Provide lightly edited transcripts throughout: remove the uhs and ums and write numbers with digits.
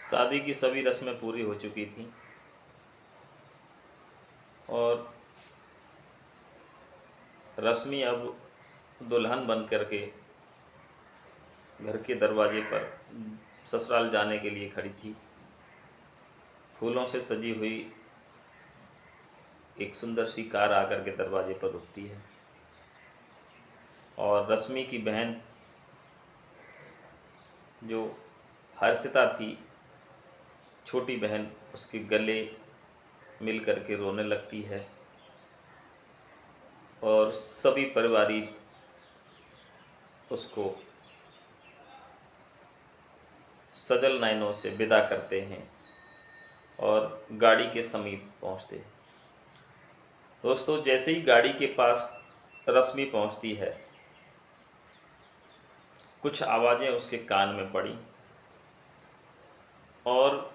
शादी की सभी रस्में पूरी हो चुकी थीं और रश्मि अब दुल्हन बन कर के घर के दरवाजे पर ससुराल जाने के लिए खड़ी थी। फूलों से सजी हुई एक सुंदर सी कार आकर के दरवाजे पर रुकती है और रश्मि की बहन जो हर्षिता थी, छोटी बहन, उसके गले मिल कर के रोने लगती है और सभी परिवारी उसको सजल नयनों से विदा करते हैं और गाड़ी के समीप पहुंचते हैं। दोस्तों, जैसे ही गाड़ी के पास रश्मि पहुंचती है, कुछ आवाज़ें उसके कान में पड़ी और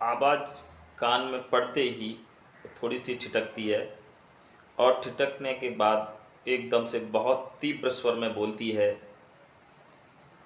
आवाज़ कान में पड़ते ही थोड़ी सी ठिठकती है और ठिठकने के बाद एकदम से बहुत तीव्र स्वर में बोलती है,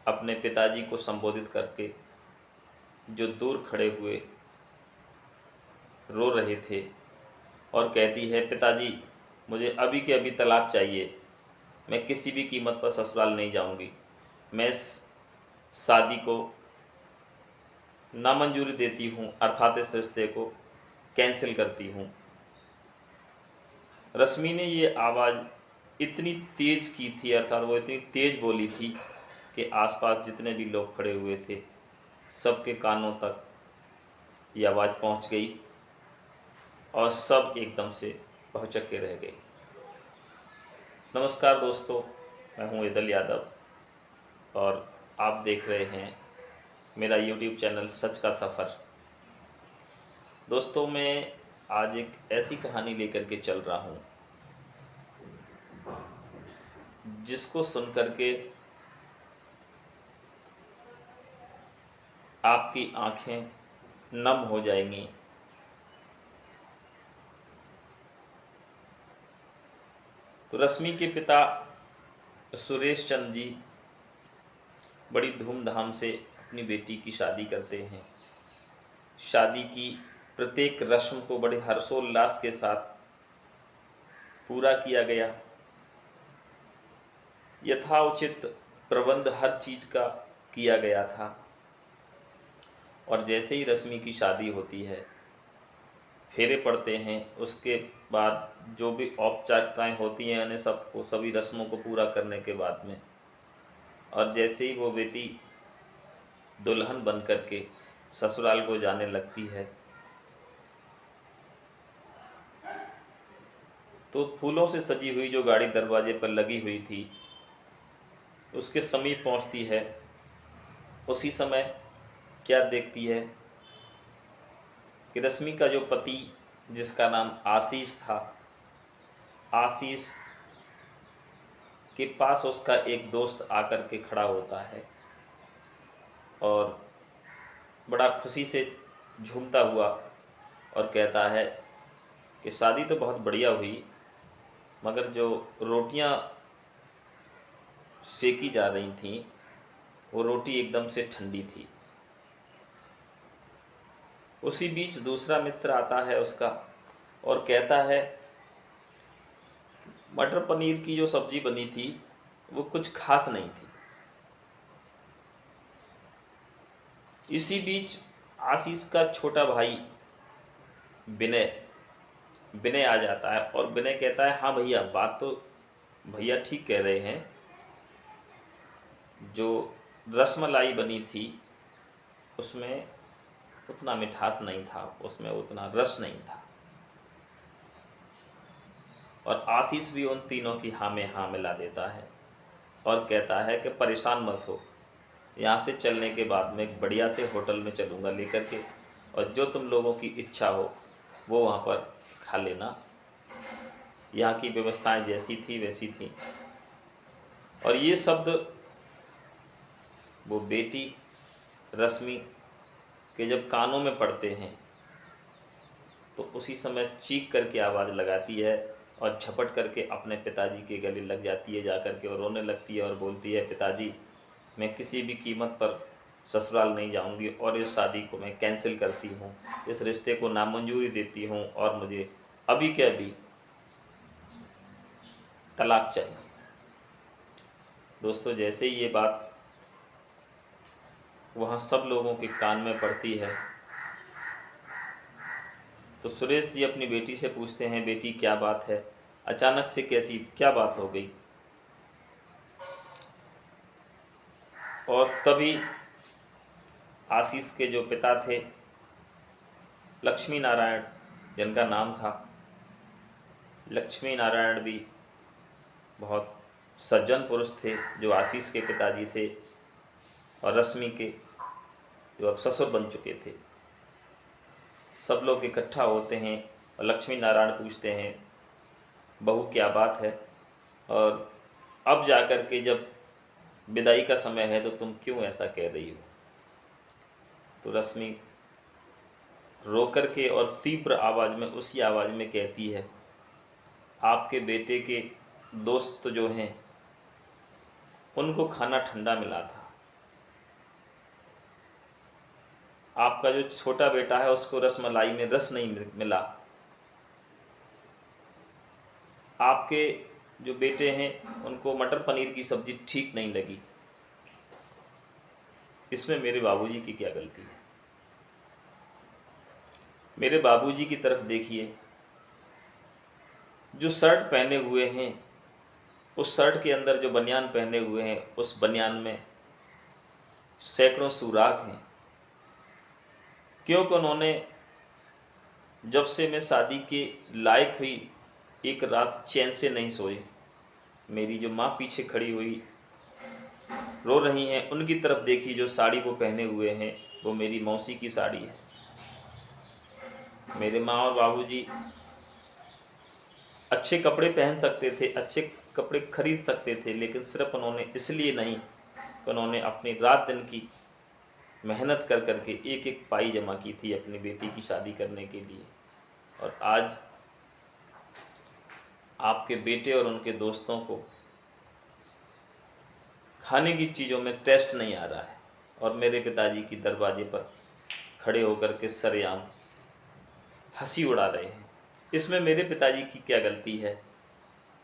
अपने पिताजी को संबोधित करके, जो दूर खड़े हुए रो रहे थे, और कहती है, पिताजी, मुझे अभी के अभी तलाक चाहिए। मैं किसी भी कीमत पर ससुराल नहीं जाऊंगी। मैं इस शादी को नामंजूरी देती हूँ, अर्थात इस रिश्ते को कैंसिल करती हूँ। रश्मि ने ये आवाज़ इतनी तेज की थी, अर्थात वो इतनी तेज बोली थी कि आसपास जितने भी लोग खड़े हुए थे सबके कानों तक ये आवाज़ पहुंच गई और सब एकदम से भौचक्के रह गए। नमस्कार दोस्तों, मैं हूं ईदल यादव और आप देख रहे हैं मेरा YouTube चैनल सच का सफ़र। दोस्तों, मैं आज एक ऐसी कहानी लेकर के चल रहा हूं जिसको सुन कर के आपकी आंखें नम हो जाएंगी। तो रश्मि के पिता सुरेश चंद्र जी बड़ी धूमधाम से अपनी बेटी की शादी करते हैं। शादी की प्रत्येक रस्म को बड़े हर्षोल्लास के साथ पूरा किया गया। यथाउचित प्रबंध हर चीज़ का किया गया था और जैसे ही रश्मि की शादी होती है, फेरे पड़ते हैं, उसके बाद जो भी औपचारिकताएं होती हैं, यानी सबको सभी रस्मों को पूरा करने के बाद में, और जैसे ही वो बेटी दुल्हन बन कर के ससुराल को जाने लगती है, तो फूलों से सजी हुई जो गाड़ी दरवाजे पर लगी हुई थी उसके समीप पहुंचती है। उसी समय क्या देखती है कि रश्मि का जो पति, जिसका नाम आशीष था, आशीष के पास उसका एक दोस्त आकर के खड़ा होता है और बड़ा खुशी से झूमता हुआ और कहता है कि शादी तो बहुत बढ़िया हुई, मगर जो रोटियां सेकी जा रही थीं वो रोटी एकदम से ठंडी थी। उसी बीच दूसरा मित्र आता है उसका और कहता है, मटर पनीर की जो सब्जी बनी थी वो कुछ खास नहीं थी। इसी बीच आशीष का छोटा भाई विनय विनय आ जाता है और विनय कहता है, हाँ भैया, बात तो भैया ठीक कह रहे हैं, जो रसमलाई बनी थी उसमें उतना मिठास नहीं था, उसमें उतना रस नहीं था। और आशीष भी उन तीनों की हाँ में हाँ मिला देता है और कहता है कि परेशान मत हो, यहाँ से चलने के बाद में एक बढ़िया से होटल में चलूँगा लेकर के, और जो तुम लोगों की इच्छा हो वो वहाँ पर खा लेना। यहाँ की व्यवस्थाएं जैसी थी वैसी थी। और ये शब्द वो बेटी रश्मि के जब कानों में पड़ते हैं तो उसी समय चीख करके आवाज़ लगाती है और झपट करके अपने पिताजी के गले लग जाती है जा कर के, और रोने लगती है और बोलती है, पिताजी, मैं किसी भी कीमत पर ससुराल नहीं जाऊंगी और इस शादी को मैं कैंसिल करती हूँ, इस रिश्ते को नामंजूरी देती हूँ और मुझे अभी के अभी तलाक चाहिए। दोस्तों, जैसे ही ये बात वहाँ सब लोगों के कान में पड़ती है तो सुरेश जी अपनी बेटी से पूछते हैं, बेटी क्या बात है, अचानक से कैसी क्या बात हो गई। और तभी आशीष के जो पिता थे, लक्ष्मी नारायण जिनका नाम था, लक्ष्मी नारायण भी बहुत सज्जन पुरुष थे जो आशीष के पिताजी थे, और रश्मि के जो अब ससुर बन चुके थे। सब लोग इकट्ठा होते हैं और लक्ष्मी नारायण पूछते हैं, बहू क्या बात है, और अब जाकर के जब विदाई का समय है तो तुम क्यों ऐसा कह रही हो। तो रश्मि रो कर के और तीव्र आवाज़ में, उसी आवाज़ में कहती है, आपके बेटे के दोस्त जो हैं उनको खाना ठंडा मिला था, आपका जो छोटा बेटा है उसको रसमलाई में रस नहीं मिला, आपके जो बेटे हैं उनको मटर पनीर की सब्ज़ी ठीक नहीं लगी। इसमें मेरे बाबूजी की क्या गलती है। मेरे बाबूजी की तरफ देखिए, जो शर्ट पहने हुए हैं, उस शर्ट के अंदर जो बनियान पहने हुए हैं, उस बनियान में सैकड़ों सुराख हैं, क्योंकि उन्होंने जब से मैं शादी के लायक हुई एक रात चैन से नहीं सोए। मेरी जो माँ पीछे खड़ी हुई रो रही हैं, उनकी तरफ देखी, जो साड़ी वो पहने हुए हैं वो मेरी मौसी की साड़ी है। मेरे माँ और बाबूजी अच्छे कपड़े पहन सकते थे, अच्छे कपड़े खरीद सकते थे, लेकिन सिर्फ उन्होंने इसलिए नहीं, उन्होंने अपनी रात दिन की मेहनत कर करके एक एक पाई जमा की थी अपनी बेटी की शादी करने के लिए। और आज आपके बेटे और उनके दोस्तों को खाने की चीज़ों में टेस्ट नहीं आ रहा है और मेरे पिताजी की दरवाजे पर खड़े होकर के सरेआम हंसी उड़ा रहे हैं। इसमें मेरे पिताजी की क्या गलती है।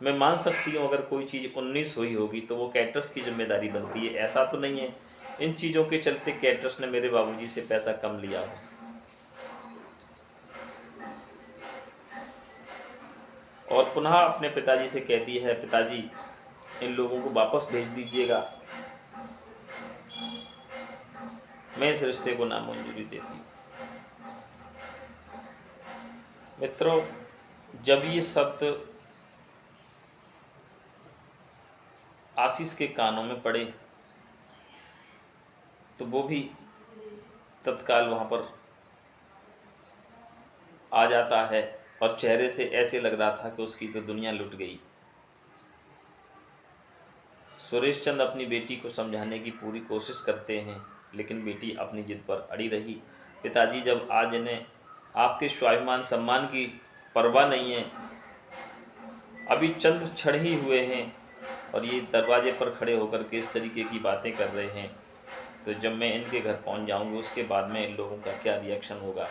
मैं मान सकती हूँ अगर कोई चीज़ 19 हुई होगी तो वो कैटरस की जिम्मेदारी बनती है, ऐसा तो नहीं है इन चीज़ों के चलते कैटरस ने मेरे बाबूजी से पैसा कम लिया हो। और पुनः अपने पिताजी से कहती है, पिताजी इन लोगों को वापस भेज दीजिएगा, मैं इस रिश्ते को नामंजूरी देती हूँ। मित्रों, जब ये शब्द आशीष के कानों में पड़े तो वो भी तत्काल वहाँ पर आ जाता है और चेहरे से ऐसे लग रहा था कि उसकी तो दुनिया लुट गई। सुरेश चंद अपनी बेटी को समझाने की पूरी कोशिश करते हैं, लेकिन बेटी अपनी जिद पर अड़ी रही। पिताजी, जब आज इन्हें आपके स्वाभिमान सम्मान की परवाह नहीं है, अभी चंद क्षण ही हुए हैं और ये दरवाजे पर खड़े होकर के इस तरीके की बातें कर रहे हैं, तो जब मैं इनके घर पहुंच जाऊंगी उसके बाद में इन लोगों का क्या रिएक्शन होगा।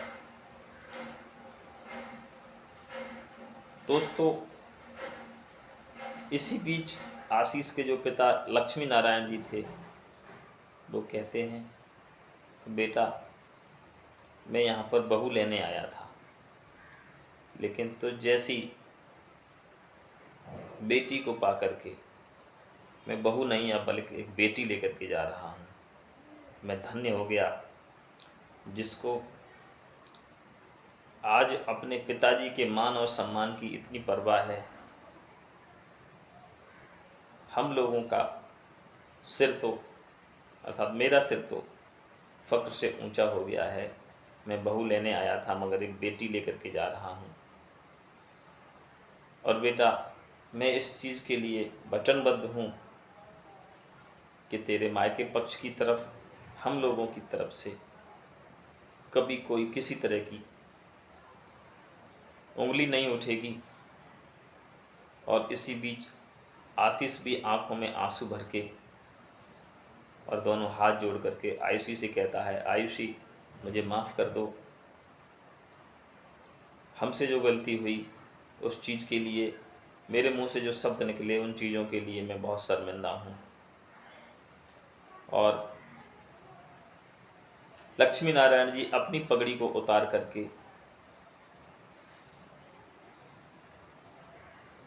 दोस्तों, इसी बीच आशीष के जो पिता लक्ष्मी नारायण जी थे वो कहते हैं, बेटा मैं यहाँ पर बहू लेने आया था, लेकिन तो जैसी बेटी को पा करके, मैं बहू नहीं अब बल्कि एक बेटी लेकर के जा रहा हूँ। मैं धन्य हो गया जिसको आज अपने पिताजी के मान और सम्मान की इतनी परवाह है। हम लोगों का सिर तो, अर्थात मेरा सिर तो फ़क्र से ऊंचा हो गया है। मैं बहू लेने आया था मगर एक बेटी लेकर के जा रहा हूँ। और बेटा, मैं इस चीज़ के लिए वचनबद्ध हूँ कि तेरे मायके पक्ष की तरफ, हम लोगों की तरफ से कभी कोई किसी तरह की उंगली नहीं उठेगी। और इसी बीच आशीष भी आंखों में आंसू भर के और दोनों हाथ जोड़ करके आयुषी से कहता है, आयुषी मुझे माफ़ कर दो, हमसे जो गलती हुई उस चीज़ के लिए, मेरे मुंह से जो शब्द निकले उन चीज़ों के लिए मैं बहुत शर्मिंदा हूँ। और लक्ष्मी नारायण जी अपनी पगड़ी को उतार करके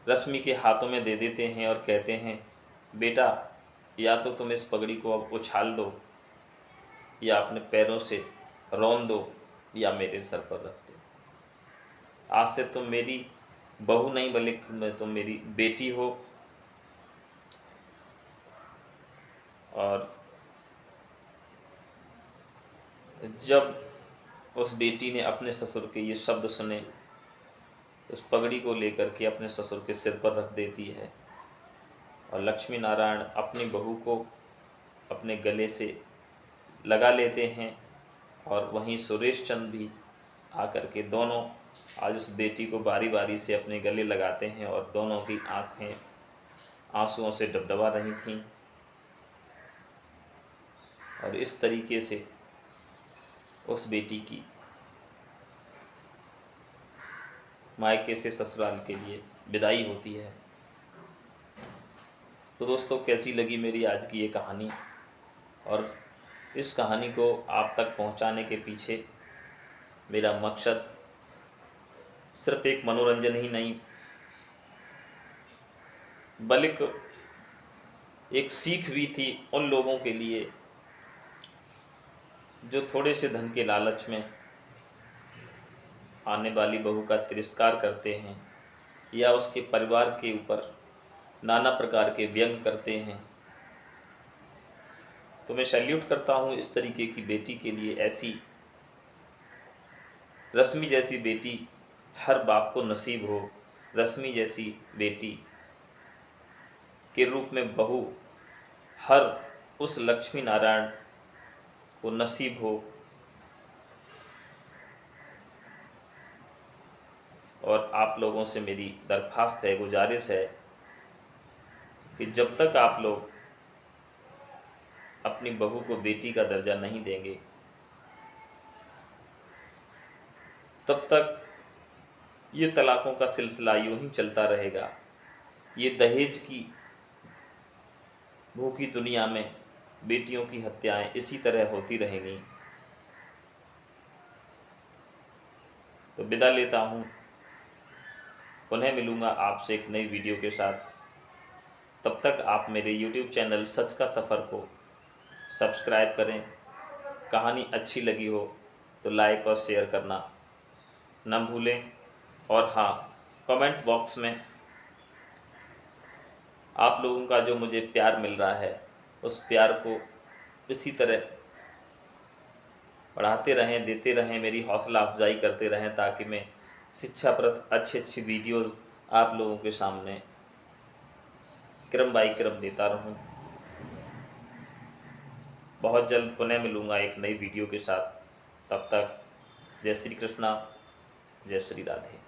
रश्मि के हाथों में दे देते हैं और कहते हैं, बेटा या तो तुम इस पगड़ी को अब उछाल दो, या अपने पैरों से रौंद दो, या मेरे सर पर रख दो। आज से तुम मेरी बहू नहीं बल्कि तुम मेरी बेटी हो। और जब उस बेटी ने अपने ससुर के ये शब्द सुने, उस पगड़ी को लेकर के अपने ससुर के सिर पर रख देती है और लक्ष्मी नारायण अपनी बहू को अपने गले से लगा लेते हैं। और वहीं सुरेश चंद भी आकर के दोनों आज उस बेटी को बारी बारी से अपने गले लगाते हैं और दोनों की आंखें आंसुओं से डबडबा रही थीं। और इस तरीके से उस बेटी की मायके से ससुराल के लिए विदाई होती है। तो दोस्तों, कैसी लगी मेरी आज की ये कहानी? और इस कहानी को आप तक पहुंचाने के पीछे मेरा मकसद सिर्फ एक मनोरंजन ही नहीं, बल्कि एक सीख भी थी उन लोगों के लिए जो थोड़े से धन के लालच में आने वाली बहू का तिरस्कार करते हैं या उसके परिवार के ऊपर नाना प्रकार के व्यंग करते हैं। तो मैं सैल्यूट करता हूँ इस तरीके की बेटी के लिए। ऐसी रश्मि जैसी बेटी हर बाप को नसीब हो, रश्मि जैसी बेटी के रूप में बहू हर उस लक्ष्मी नारायण को नसीब हो। और आप लोगों से मेरी दरख्वास्त है, गुजारिश है कि जब तक आप लोग अपनी बहू को बेटी का दर्जा नहीं देंगे, तब तक ये तलाक़ों का सिलसिला यूं ही चलता रहेगा। ये दहेज की भूखी दुनिया में बेटियों की हत्याएं इसी तरह होती रहेंगी। तो विदा लेता हूँ, पुनः मिलूँगा आपसे एक नई वीडियो के साथ। तब तक आप मेरे YouTube चैनल सच का सफ़र को सब्सक्राइब करें। कहानी अच्छी लगी हो तो लाइक और शेयर करना न भूलें। और हाँ, कमेंट बॉक्स में आप लोगों का जो मुझे प्यार मिल रहा है, उस प्यार को इसी तरह बढ़ाते रहें, देते रहें, मेरी हौसला अफजाई करते रहें, ताकि मैं शिक्षाप्रद अच्छी अच्छी वीडियोज़ आप लोगों के सामने क्रम बाई क्रम देता रहूं। बहुत जल्द पुनः मिलूँगा एक नई वीडियो के साथ। तब तक जय श्री कृष्णा, जय श्री राधे।